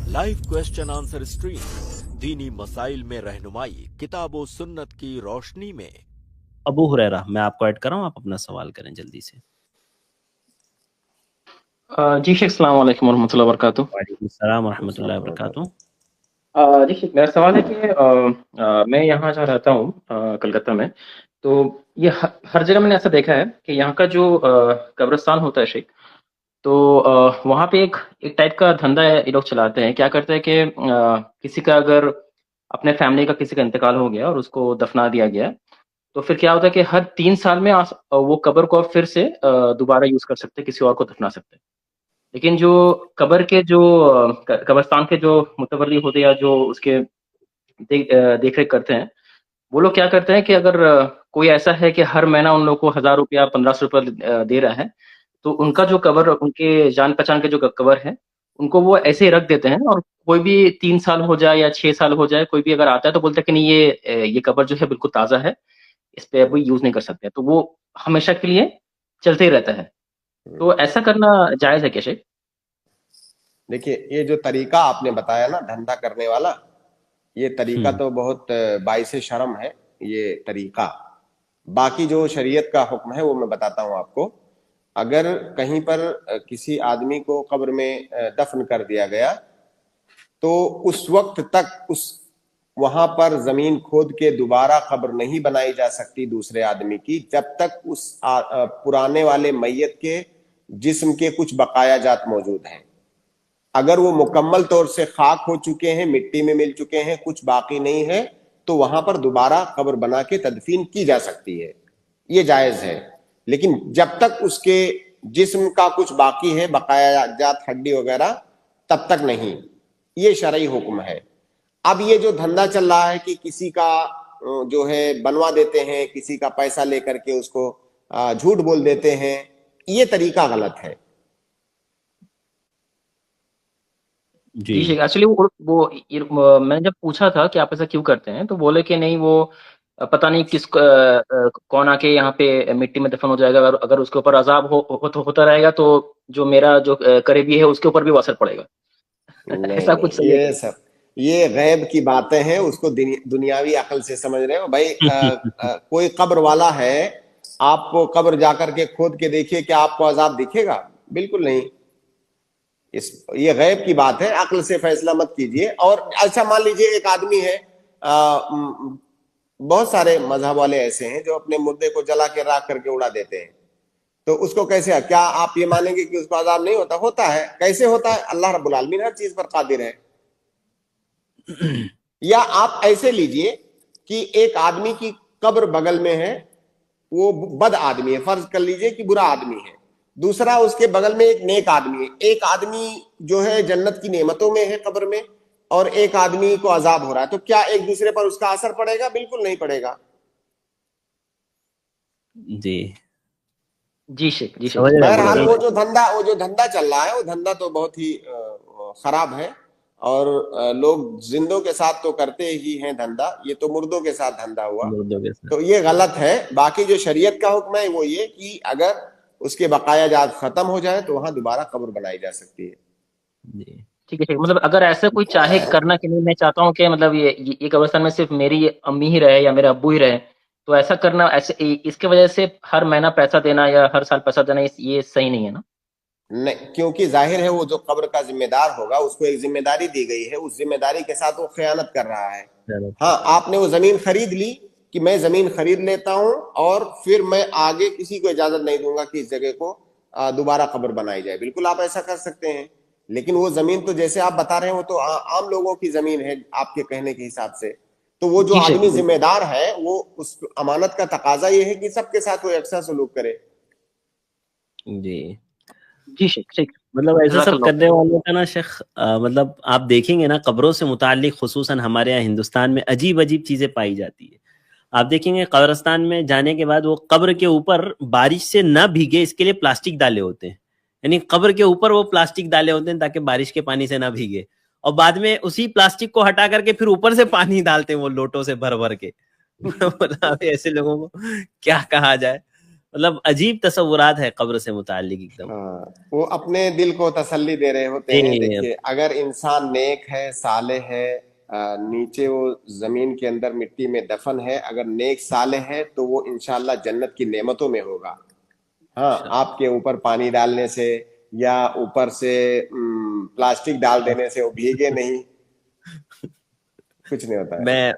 Live question answer stream दीनी मसाइल में रहनुमाई किताब व सुन्नत की रोशनी में। अबू हुरैरा, मैं आपको ऐड कर रहा हूँ, आप अपना सवाल करें जल्दी से। जी शेख, अस्सलाम वालेकुम वरहमतुल्लाहि वबरकातुहू। वालेकुम सलाम वरहमतुल्लाहि वबरकातुहू। जी शेख, मेरा सवाल है कि मैं यहाँ जहाँ रहता हूँ कलकत्ता में, तो ये हर जगह मैंने ऐसा देखा है कि यहाँ का जो कब्रिस्तान होता है शेख, तो वहाँ पे एक टाइप का धंधा है, ये लोग चलाते हैं। क्या करते हैं कि किसी का अगर अपने फैमिली का किसी का इंतकाल हो गया और उसको दफना दिया गया, तो फिर क्या होता है कि हर 3 साल में वो कब्र को आप फिर से दोबारा यूज कर सकते हैं, किसी और को दफना सकते हैं। लेकिन जो कब्र के जो कब्रिस्तान के जो मुतवल्ली होते हैं या जो उसके देख रेख करते हैं, वो लोग क्या करते हैं कि अगर कोई ऐसा है कि हर महीना उन लोग को 1000 रुपया 1500 रुपया दे रहा है, तो उनका जो कब्र, उनके जान पहचान के जो कब्र है, उनको वो ऐसे ही रख देते हैं। और कोई भी 3 साल हो जाए या 6 साल हो जाए, कोई भी अगर आता है तो बोलते हैं कि नहीं, ये कब्र जो है बिल्कुल ताज़ा है, इस पे अभी यूज नहीं कर सकते। तो वो हमेशा के लिए चलते ही रहता है। तो ऐसा करना जायज है क्या शेख? देखिए, ये जो तरीका आपने बताया ना धंधा करने वाला, ये तरीका तो बहुत बाइसे शर्म है ये तरीका। बाकी जो शरीयत का हुक्म है वो मैं बताता हूँ आपको। अगर कहीं पर किसी आदमी को कब्र में दफन कर दिया गया, तो उस वक्त तक उस वहां पर जमीन खोद के दोबारा कब्र नहीं बनाई जा सकती दूसरे आदमी की, जब तक उस पुराने वाले मैयत के जिस्म के कुछ बकाया जात मौजूद हैं। अगर वो मुकम्मल तौर से खाक हो चुके हैं, मिट्टी में मिल चुके हैं, कुछ बाकी नहीं है, तो वहां पर दोबारा कब्र बना के तदफीन की जा सकती है, ये जायज है। लेकिन जब तक उसके जिस्म का कुछ बाकी है, बकाया जात हड्डी वगैरह, तब तक नहीं। ये शरई हुक्म है। अब ये जो धंधा चल रहा है कि किसी का जो है बनवा देते हैं, किसी का पैसा लेकर के उसको झूठ बोल देते हैं, ये तरीका गलत है। जी एक्चुअली वो मैंने जब पूछा था कि आप ऐसा क्यों करते हैं, तो बोले कि नहीं, वो पता नहीं किस कौन आके यहाँ पे मिट्टी में दफन हो जाएगा, अगर उसके ऊपर अजाब होता रहेगा तो जो मेरा जो करीबी है उसके ऊपर भी असर पड़ेगा। ऐसा कुछ सही है? ये गैब की बातें हैं, उसको दुनियावी अकल से समझ रहे हो भाई। कोई कब्र वाला है, आपको कब्र जाकर के खोद के देखिए, क्या आपको अजाब दिखेगा? बिल्कुल नहीं। ये गैब की बात है, अक्ल से फैसला मत कीजिए। और अच्छा मान लीजिए एक आदमी है, बहुत सारे मजहब वाले ऐसे हैं जो अपने मुर्दे को जला के राख करके उड़ा देते हैं, तो उसको कैसे, क्या आप ये मानेंगे कि उसको अजाब नहीं होता? होता है। कैसे होता है? अल्लाह रब्बुल आलमीन हर चीज पर कादिर है। या आप ऐसे लीजिए कि एक आदमी की कब्र बगल में है, वो बद आदमी है, फर्ज कर लीजिए कि बुरा आदमी है, दूसरा उसके बगल में एक नेक आदमी है। एक आदमी जो है जन्नत की नेमतों में है कब्र में, और एक आदमी को अजाब हो रहा है, तो क्या एक दूसरे पर उसका असर पड़ेगा? बिल्कुल नहीं पड़ेगा। जी शेख, जी शेख। बहरहाल वो जो धंधा चल रहा है, वो धंधा तो बहुत ही खराब है। और लोग जिंदों के साथ तो करते ही हैं धंधा, ये तो मुर्दों के साथ धंधा हुआ, तो ये गलत है। बाकी जो शरीयत का हुक्म है वो ये कि अगर उसके बकाया जात खत्म हो जाए तो वहां दोबारा कब्र बनाई जा सकती है। ठीक है, मतलब अगर ऐसा कोई चाहे करना कि नहीं, मैं चाहता हूँ कि मतलब ये कब्रिस्तान में सिर्फ मेरी अम्मी ही रहे या मेरे अब्बू ही रहे, तो ऐसा करना, ऐसे इसके वजह से हर महीना पैसा देना या हर साल पैसा देना, ये सही नहीं है ना? नहीं, क्योंकि जाहिर है वो जो कब्र का जिम्मेदार होगा, उसको एक जिम्मेदारी दी गई है, उस जिम्मेदारी के साथ वो खयानत कर रहा है। हाँ, आपने वो जमीन खरीद ली कि मैं जमीन खरीद लेता हूं और फिर मैं आगे किसी को इजाजत नहीं दूंगा कि इस जगह को दोबारा कब्र बनाई जाए, बिल्कुल आप ऐसा कर सकते हैं। लेकिन वो जमीन तो जैसे आप बता रहे हो तो आम लोगों की जमीन है आपके कहने के हिसाब से, तो वो जो आदमी जिम्मेदार है, वो उस अमानत का तकाजा ये है कि सबके साथ वो यकसा सलूक करे। जी शेख। मतलब ऐसा सब करने वालों का ना शेख, मतलब आप देखेंगे ना, कब्रों से मुताल्लिक खुसूसन हमारे यहाँ हिंदुस्तान में अजीब अजीब चीजें पाई जाती है। आप देखेंगे कब्रिस्तान में जाने के बाद वो कब्र के ऊपर बारिश से ना भीगे इसके लिए प्लास्टिक डाले होते हैं, यानी कब्र के ऊपर वो प्लास्टिक डाले होते हैं ताकि बारिश के पानी से ना भीगे, और बाद में उसी प्लास्टिक को हटा करके फिर ऊपर से पानी डालते हैं वो लोटों से भर भर के। मतलब ऐसे लोगों को क्या कहा जाए। मतलब अजीब तस्वुरात है कब्र से मुताल्लिक एकदम। हाँ, वो अपने दिल को तसल्ली दे रहे होते हैं। जी। देखिए, अगर इंसान नेक है, सालेह है, नीचे वो जमीन के अंदर मिट्टी में दफन है, अगर नेक सालेह है तो वो इंशाल्लाह जन्नत की नेमतों में होगा। हाँ, आपके ऊपर पानी डालने से या ऊपर से प्लास्टिक डाल देने से वो भीगे नहीं, कुछ नहीं होता है। मैं